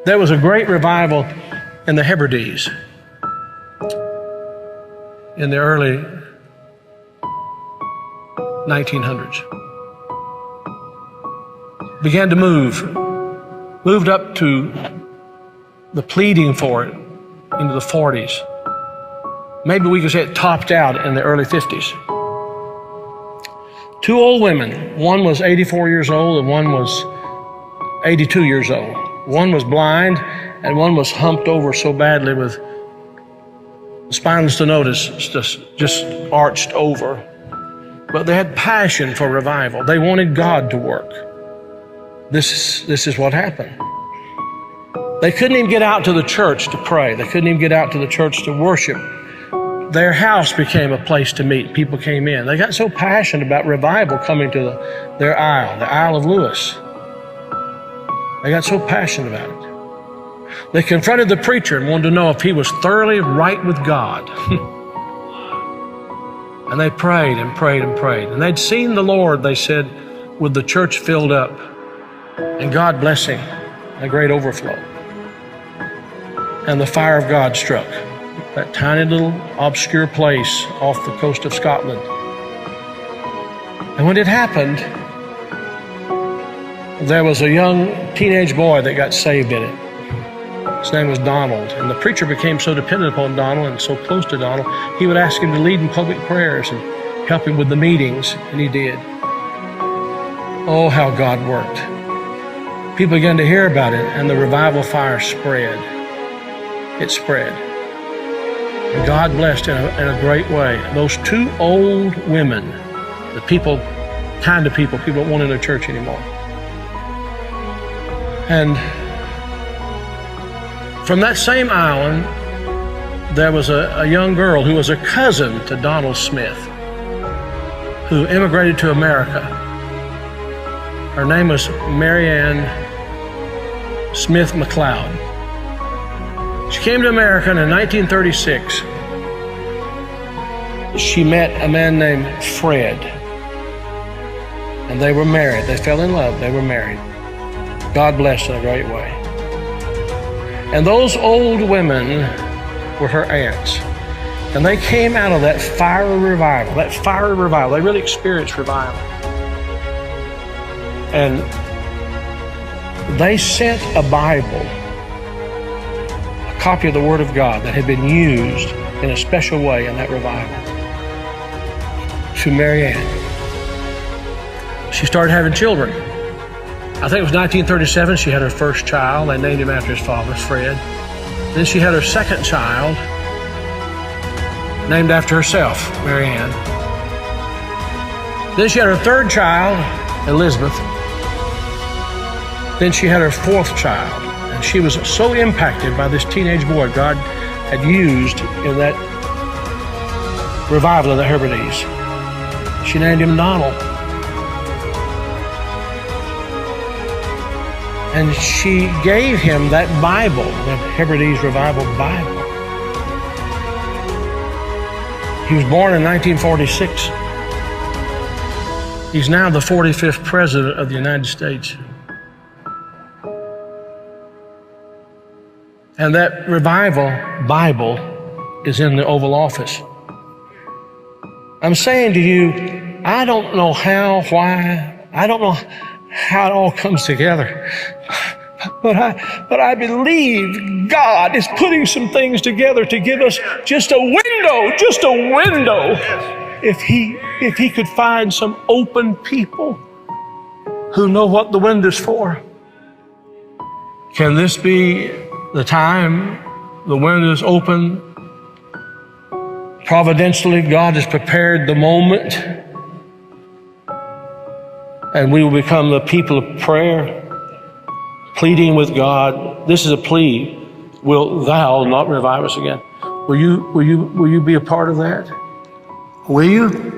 There was a great revival in the Hebrides in the early 1900s. Began to moved up to the pleading for it into the 40s. Maybe we could say it topped out in the early 50s. Two old women, one was 84 years old and one was 82 years old. One was blind and one was humped over so badly with spinal stenosis, just arched over. But they had passion for revival. They wanted God to work. This is what happened. They couldn't even get out to the church to pray. They couldn't even get out to the church to worship. Their house became a place to meet. People came in. They got so passionate about revival coming to their isle, the Isle of Lewis. They got so passionate about it. They confronted the preacher and wanted to know if he was thoroughly right with God. And they prayed and prayed and prayed. And they'd seen the Lord, they said, with the church filled up and God blessing, a great overflow. And the fire of God struck that tiny little obscure place off the coast of Scotland. And when it happened, there was a young teenage boy that got saved in it. His name was Donald. And the preacher became so dependent upon Donald and so close to Donald, he would ask him to lead in public prayers and help him with the meetings, and he did. Oh, how God worked. People began to hear about it, and the revival fire spread. It spread. And God blessed in a great way. Those two old women, the kind of people don't want in their church anymore. And from that same island, there was a young girl who was a cousin to Donald Smith, who immigrated to America. Her name was Marianne Smith McLeod. She came to America in 1936. She met a man named Fred, and they were married. They fell in love. They were married. God blessed in a great way. And those old women were her aunts. And they came out of that fiery revival, They really experienced revival. And they sent a Bible, a copy of the Word of God that had been used in a special way in that revival, to Marianne. She started having children. I think it was 1937, she had her first child. They named him after his father, Fred. Then she had her second child, named after herself, Marianne. Then she had her third child, Elizabeth. Then she had her fourth child. And she was so impacted by this teenage boy God had used in that revival of the Hebrides. She named him Donald. And she gave him that Bible, that Hebrides Revival Bible. He was born in 1946. He's now the 45th President of the United States. And that Revival Bible is in the Oval Office. I'm saying to you, I don't know how, why, I don't know how it all comes together. But I believe God is putting some things together to give us just a window. If he could find some open people who know what the window's for. Can this be the time the window's open? Providentially, God has prepared the moment, and we will become the people of prayer, pleading with God. This is a plea. Will thou not revive us again? Will you be a part of that? Will you?